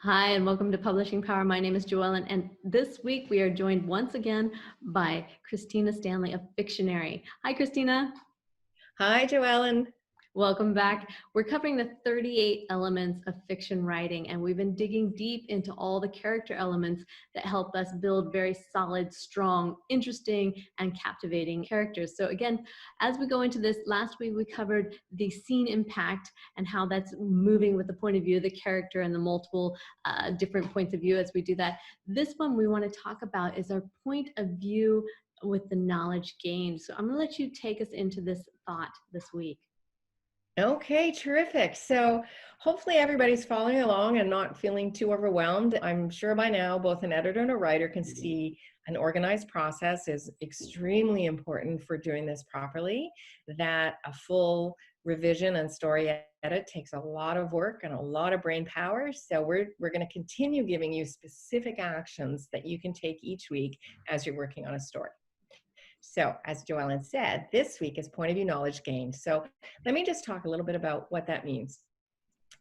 Hi, and welcome to Publishing Power. My name is Joellen, and this week we are joined once again by Christina Stanley of Fictionary. Hi, Christina. Hi, Joellen. Welcome back. We're covering the 38 elements of fiction writing, and we've been digging deep into all the character elements that help us build very solid, strong, interesting, and captivating characters. So again, as we go into this, last week we covered the scene impact and how that's moving with the point of view of the character and the multiple different points of view as we do that. This one we want to talk about is our point of view with the knowledge gained. So I'm going to let you take us into this thought this week. Okay, terrific. So hopefully everybody's following along and not feeling too overwhelmed. I'm sure by now both an editor and a writer can see an organized process is extremely important for doing this properly, that a full revision and story edit takes a lot of work and a lot of brain power. So we're going to continue giving you specific actions that you can take each week as you're working on a story. So as Joellen said, this week is point of view knowledge gained. So let me just talk a little bit about what that means.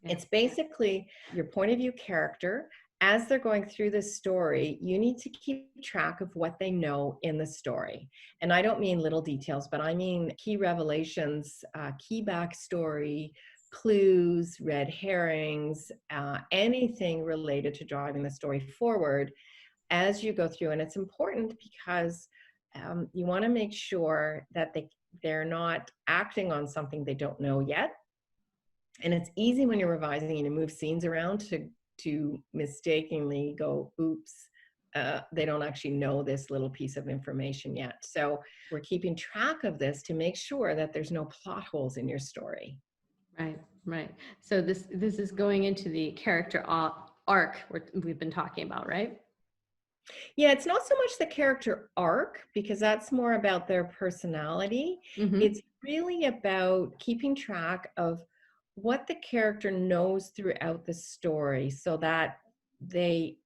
Yeah. It's basically your point of view character. As they're going through this story, you need to keep track of what they know in the story. And I don't mean little details, but I mean key revelations, key backstory, clues, red herrings, anything related to driving the story forward as you go through. And it's important because you want to make sure that they're not acting on something they don't know yet. And it's easy when you're revising and you move scenes around to mistakenly go, oops, they don't actually know this little piece of information yet. So we're keeping track of this to make sure that there's no plot holes in your story. Right, right. So this is going into the character arc we've been talking about, right? Yeah, it's not so much the character arc, because that's more about their personality. Mm-hmm. It's really about keeping track of what the character knows throughout the story so that they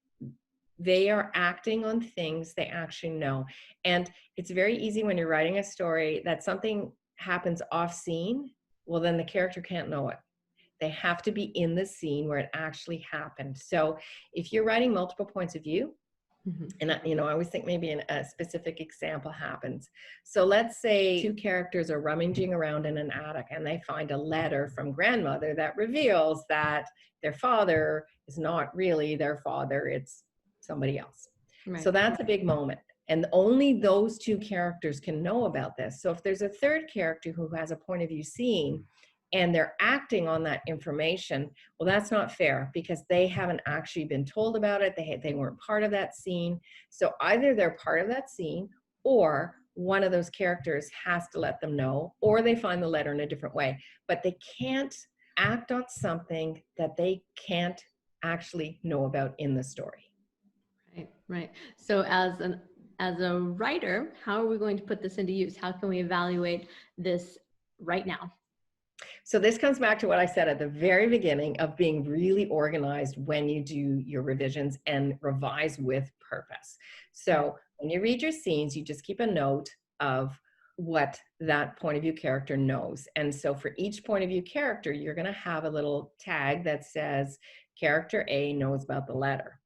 are acting on things they actually know. And it's very easy when you're writing a story that something happens off scene, well, then the character can't know it. They have to be in the scene where it actually happened. So if you're writing multiple points of view, and I always think maybe a specific example happens. So let's say two characters are rummaging around in an attic and they find a letter from grandmother that reveals that their father is not really their father, it's somebody else. Right. So that's a big moment. And only those two characters can know about this. So if there's a third character who has a point of view scene and they're acting on that information, well, that's not fair because they haven't actually been told about it. They weren't part of that scene. So either they're part of that scene or one of those characters has to let them know, or they find the letter in a different way. But they can't act on something that they can't actually know about in the story. Right, right. So as a writer, how are we going to put this into use? How can we evaluate this right now? So this comes back to what I said at the very beginning of being really organized when you do your revisions and revise with purpose. So when you read your scenes, you just keep a note of what that point of view character knows. And so for each point of view character, you're going to have a little tag that says character A knows about the letter.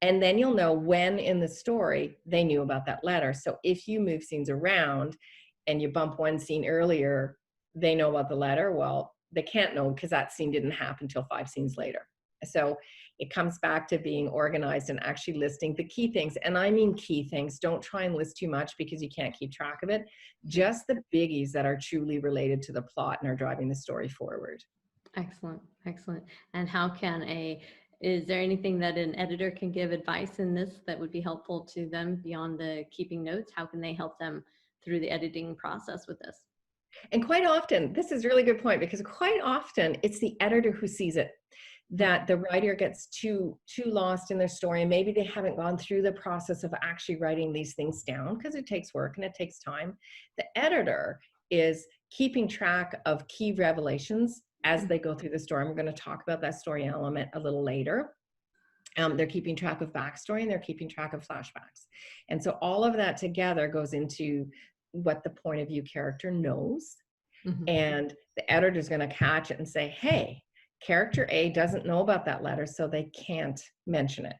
And then you'll know when in the story they knew about that letter. So if you move scenes around and you bump one scene earlier, they know about the letter. Well, they can't know because that scene didn't happen until 5 scenes later. So it comes back to being organized and actually listing the key things. And I mean key things. Don't try and list too much because you can't keep track of it. Just the biggies that are truly related to the plot and are driving the story forward. Excellent, excellent. And is there anything that an editor can give advice in this that would be helpful to them beyond the keeping notes? How can they help them through the editing process with this? And quite often, this is a really good point, because quite often it's the editor who sees it, that the writer gets too lost in their story, and maybe they haven't gone through the process of actually writing these things down because it takes work and it takes time. The editor is keeping track of key revelations as they go through the story. And we're going to talk about that story element a little later. They're keeping track of backstory and they're keeping track of flashbacks. And so all of that together goes into what the point of view character knows. Mm-hmm. And the editor is going to catch it and say, hey, Character A doesn't know about that letter, so they can't mention it.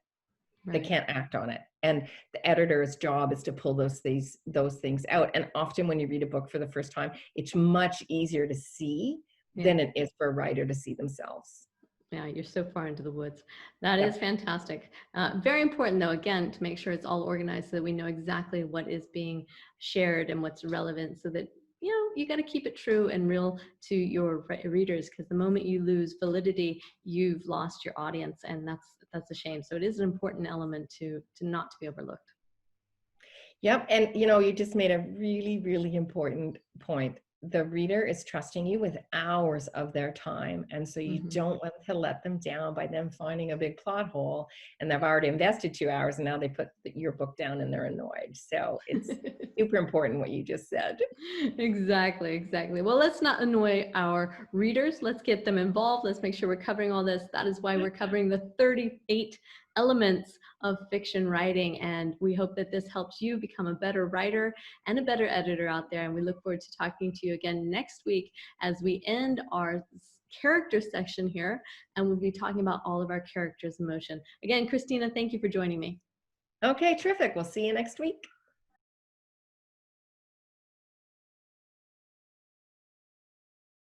They Right. can't act on it. And the editor's job is to pull those things out. And often when you read a book for the first time, it's much easier to see Yeah. than it is for a writer to see themselves. Yeah, you're so far into the woods. That is Yep. fantastic. Very important, though, again, to make sure it's all organized so that we know exactly what is being shared and what's relevant so that, you got to keep it true and real to your readers, because the moment you lose validity, you've lost your audience, and that's a shame. So it is an important element to not to be overlooked. Yep. And you just made a really, really important point. The reader is trusting you with hours of their time. And so you Mhm. don't want to let them down by them finding a big plot hole. And they've already invested 2 hours and now they put your book down and they're annoyed. So it's super important what you just said. Exactly, exactly. Well, let's not annoy our readers. Let's get them involved. Let's make sure we're covering all this. That is why we're covering the 38 elements of fiction writing. And we hope that this helps you become a better writer and a better editor out there. And we look forward to talking to you again next week as we end our character section here. And we'll be talking about all of our characters' emotion. Again, Christina, thank you for joining me. Okay, terrific. We'll see you next week.